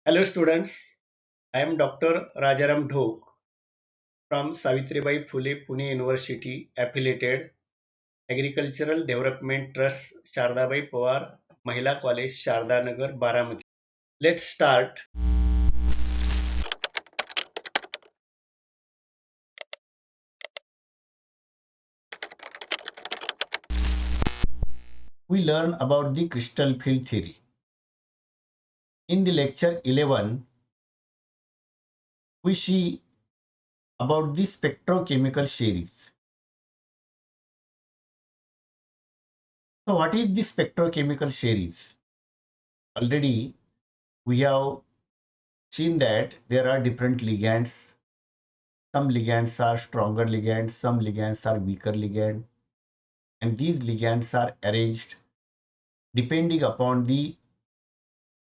Hello students, I am Dr. Rajaram Dhok from Savitribai Phule Pune University affiliated Agricultural Development Trust Shardabai Pawar Mahila College Sharda Nagar Baramati. Let's start. We learn about the crystal field theory. In the lecture 11, we see about the spectrochemical series. So what is the spectrochemical series? Already we have seen that there are different ligands. Some ligands are stronger ligands, some ligands are weaker ligands, and these ligands are arranged depending upon the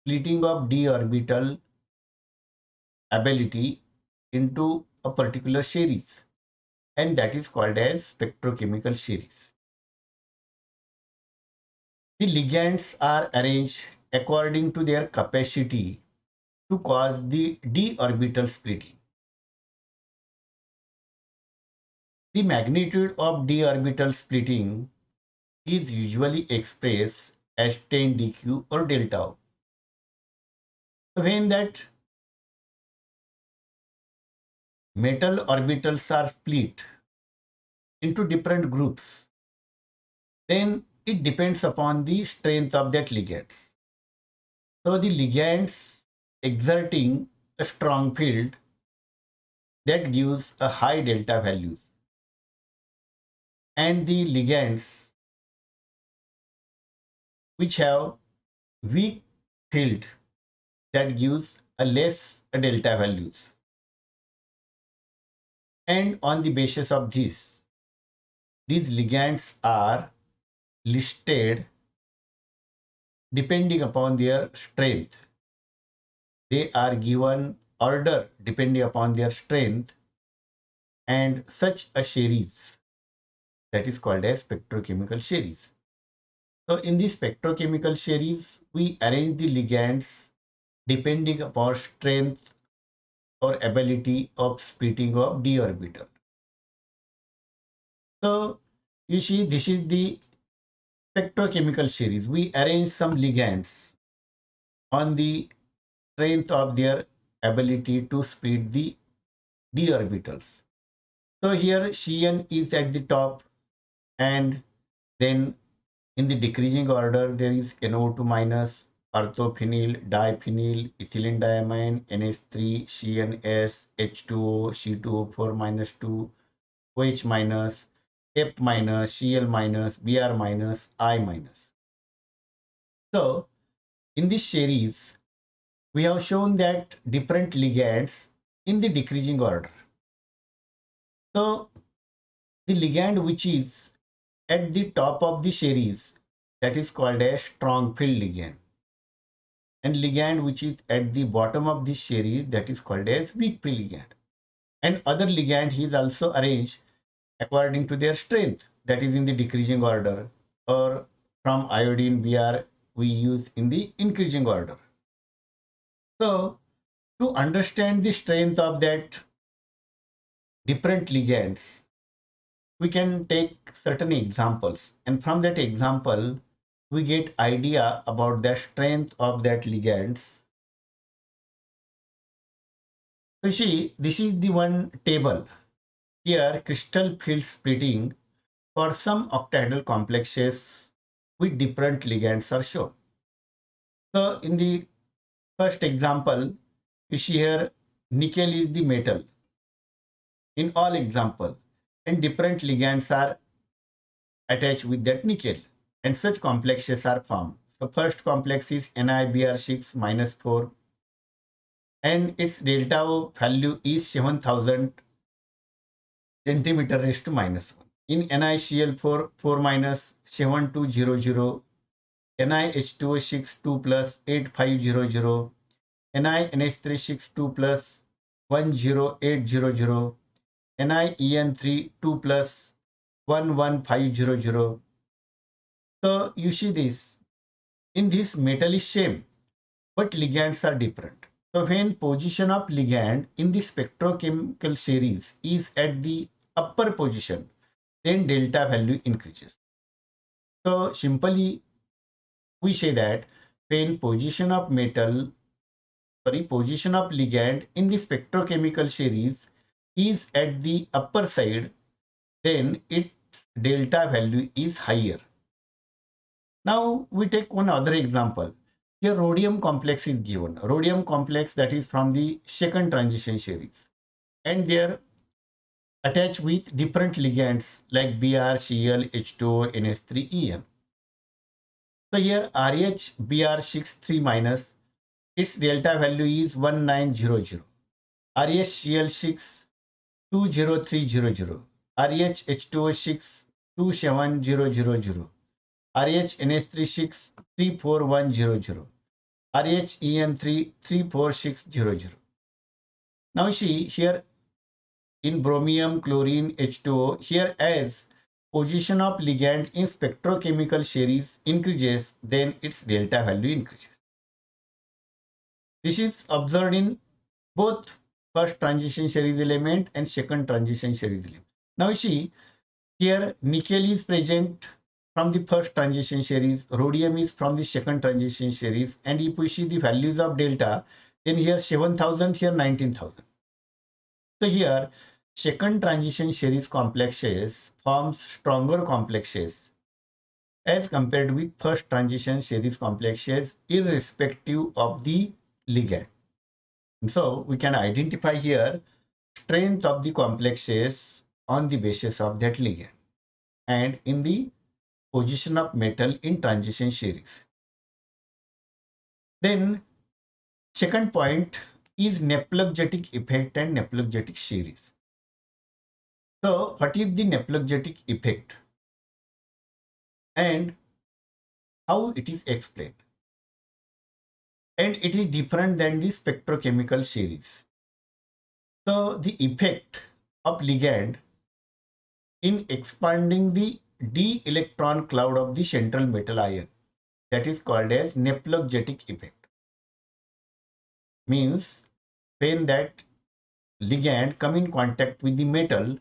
splitting of d orbital ability into a particular series, and that is called as spectrochemical series. The ligands are arranged according to their capacity to cause the d orbital splitting. The magnitude of d orbital splitting is usually expressed as 10 dq or delta. When that metal orbitals are split into different groups, then it depends upon the strength of that ligands. So the ligands exerting a strong field that gives a high delta values, and the ligands which have weak field that gives a less delta values. And on the basis of this, these ligands are listed depending upon their strength. They are given order depending upon their strength, and such a series that is called as spectrochemical series. So in this spectrochemical series, we arrange the ligands depending upon strength or ability of splitting of d orbital. So you see, this is the spectrochemical series. We arrange some ligands on the strength of their ability to split the d orbitals. So here Cn is at the top, and then in the decreasing order there is NO2 minus, orthophenyl, diphenyl, ethylene diamine, NH3, CNS, H2O, C2O4 minus 2, OH minus, F minus, Cl minus, Br minus, I minus. So in this series, we have shown that different ligands in the decreasing order. So the ligand which is at the top of the series, that is called a strong field ligand, and ligand which is at the bottom of this series, that is called as weak field ligand. And other ligand is also arranged according to their strength, that is in the decreasing order, or from iodine we use in the increasing order. So to understand the strength of that different ligands, we can take certain examples, and from that example we get idea about the strength of that ligands. So see, this is the one table. Here crystal field splitting for some octahedral complexes with different ligands are shown. So in the first example, you see here nickel is the metal in all example, and different ligands are attached with that nickel, and such complexes are formed. So first complex is NiBr6 minus 4, and its delta O value is 7000 centimeter raised to minus 1. In NiCl4 4 minus 7200, NiH2O6 2 plus 8500, NiNH3 2 plus 10800, NiEN3 2 plus 11500. So you see this, in this metal is same, but ligands are different. So when position of ligand in the spectrochemical series is at the upper position, then delta value increases. So simply we say that when position of ligand in the spectrochemical series is at the upper side, then its delta value is higher. Now we take one other example. Here rhodium complex is given. Rhodium complex that is from the second transition series. And they are attached with different ligands like Br, Cl, H2O, NH3, En. So here RH Br6 3 minus, its delta value is 1900. RHCl6 20300. RHH2O6 27000. RHNH36 34100. RHEN3 34600. Now see here in bromium, chlorine, H2O, here as position of ligand in spectrochemical series increases, then its delta value increases. This is observed in both first transition series element and second transition series element. Now you see here nickel is present from the first transition series, rhodium is from the second transition series, and if we see the values of delta, then here 7,000, here 19,000. So here second transition series complexes forms stronger complexes as compared with first transition series complexes irrespective of the ligand. And so we can identify here strength of the complexes on the basis of that ligand and in the position of metal in transition series. Then second point is Nepluggetic effect and Nepluggetic series. So what is the Nepluggetic effect and how it is explained? And it is different than the spectrochemical series. So the effect of ligand in expanding the d electron cloud of the central metal ion, that is called as Nepluggetic effect. Means when that ligand come in contact with the metal,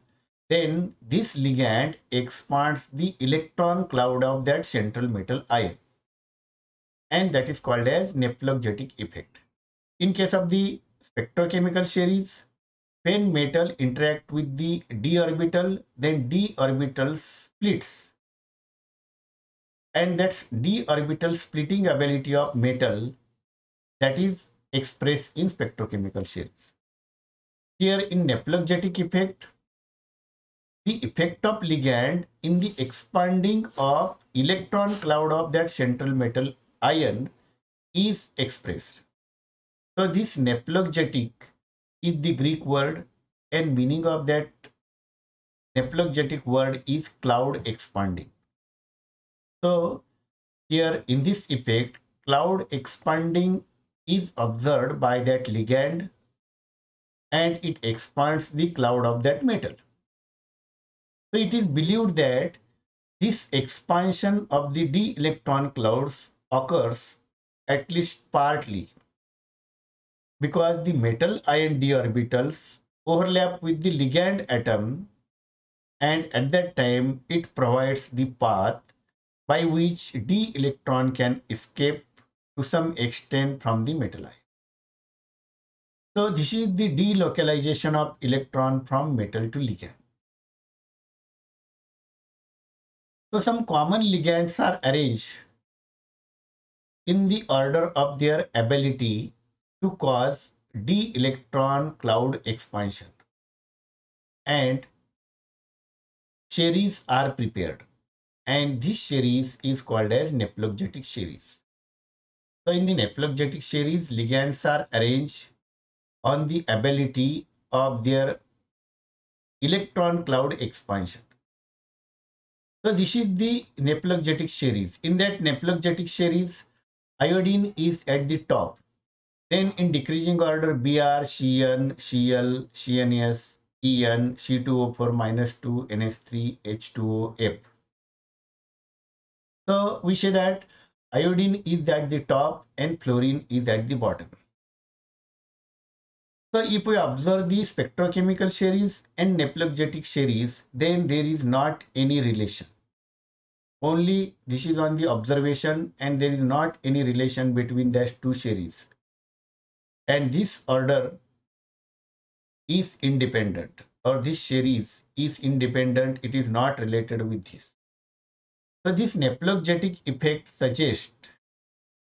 then this ligand expands the electron cloud of that central metal ion, and that is called as Nepluggetic effect. In case of the spectrochemical series, when metal interact with the d orbital, then d orbital splits, and that's d orbital splitting ability of metal that is expressed in spectrochemical series. Here in Nepluggetic effect, the effect of ligand in the expanding of electron cloud of that central metal ion is expressed. So this Nepluggetic is the Greek word, and meaning of that Nepluggetic word is cloud expanding. So here in this effect, cloud expanding is observed by that ligand and it expands the cloud of that metal. So it is believed that this expansion of the d electron clouds occurs at least partly because the metal ion d orbitals overlap with the ligand atom, and at that time it provides the path by which d electron can escape to some extent from the metal ion. So this is the delocalization of electron from metal to ligand. So some common ligands are arranged in the order of their ability to cause d electron cloud expansion, and series are prepared, and this series is called as Nepluggetic series. So in the Nepluggetic series, ligands are arranged on the ability of their electron cloud expansion. So this is the Nepluggetic series. In that Nepluggetic series, iodine is at the top. Then in decreasing order, Br, Cn, Cl, CnS, En, C2O4 minus 2, NH3, H2O, F. So we say that iodine is at the top and fluorine is at the bottom. So if we observe the spectrochemical series and Naploggetic series, then there is not any relation. Only this is on the observation and there is not any relation between these two series. And this order is independent, or this series is independent, it is not related with this. So this Naploggetic effect suggests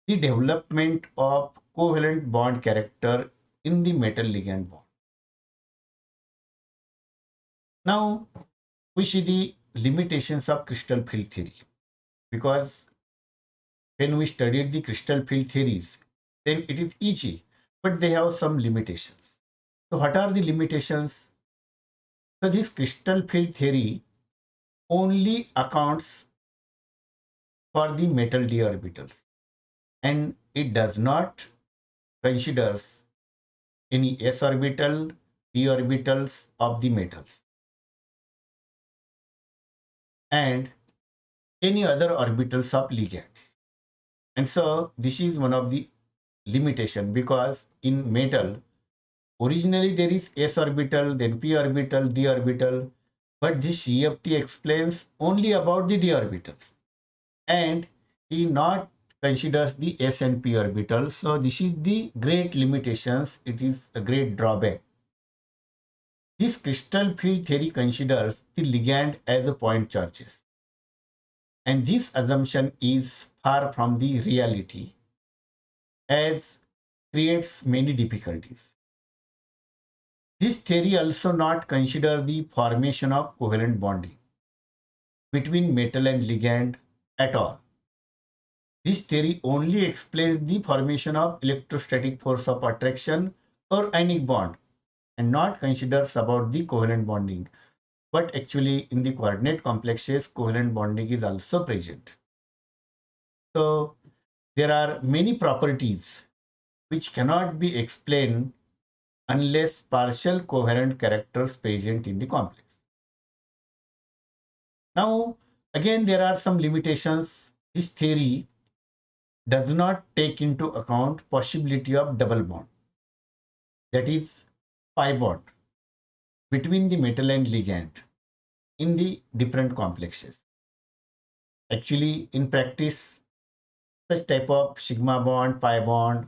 the development of covalent bond character in the metal ligand bond. Now we see the limitations of crystal field theory, because when we studied the crystal field theories, then it is easy, but they have some limitations. So what are the limitations? So this crystal field theory only accounts for the metal d orbitals, and it does not considers any s orbital, p orbitals of the metals and any other orbitals of ligands. And so this is one of the limitation, because in metal originally there is s orbital, then p orbital, d orbital, but this CFT explains only about the d orbitals and he not considers the s and p orbitals. So this is the great limitations. It is a great drawback. This crystal field theory considers the ligand as a point charges, and this assumption is far from the reality, as creates many difficulties. This theory also not consider the formation of covalent bonding between metal and ligand at all. This theory only explains the formation of electrostatic force of attraction or ionic bond and not considers about the covalent bonding. But actually in the coordinate complexes, covalent bonding is also present. So there are many properties which cannot be explained unless partial coherent characters present in the complex. Now, again, there are some limitations. This theory does not take into account possibility of double bond, that is pi bond between the metal and ligand in the different complexes. Actually, in practice, such type of sigma bond, pi bond,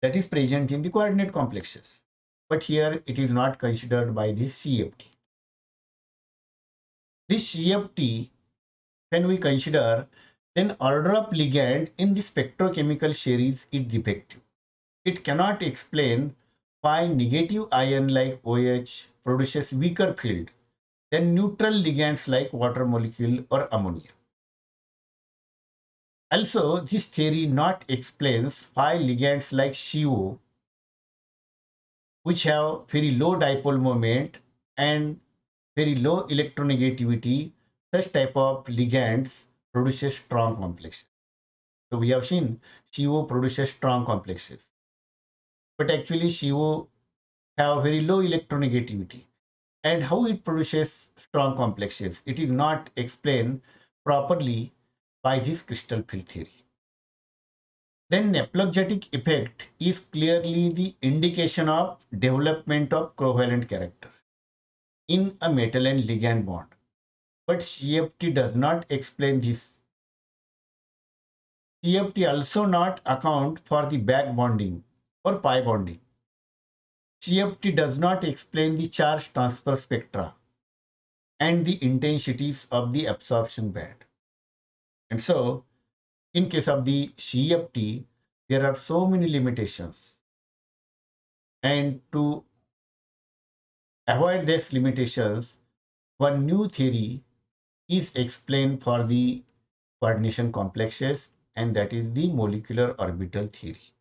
that is present in the coordinate complexes. But here it is not considered by this CFT. This CFT, when we consider, then order of ligand in the spectrochemical series is defective. It cannot explain why negative ion like OH produces weaker field than neutral ligands like water molecule or ammonia. Also, this theory not explains why ligands like CO, which have very low dipole moment and very low electronegativity, such type of ligands produces strong complexes. So we have seen CO produces strong complexes, but actually CO have very low electronegativity. And how it produces strong complexes, it is not explained properly by this crystal field theory. Then Naploggetic effect is clearly the indication of development of covalent character in a metal and ligand bond. But CFT does not explain this. CFT also not account for the back bonding or pi bonding. CFT does not explain the charge transfer spectra and the intensities of the absorption band. And so, in case of the CFT, there are so many limitations. And to avoid these limitations, one new theory is explained for the coordination complexes, and that is the molecular orbital theory.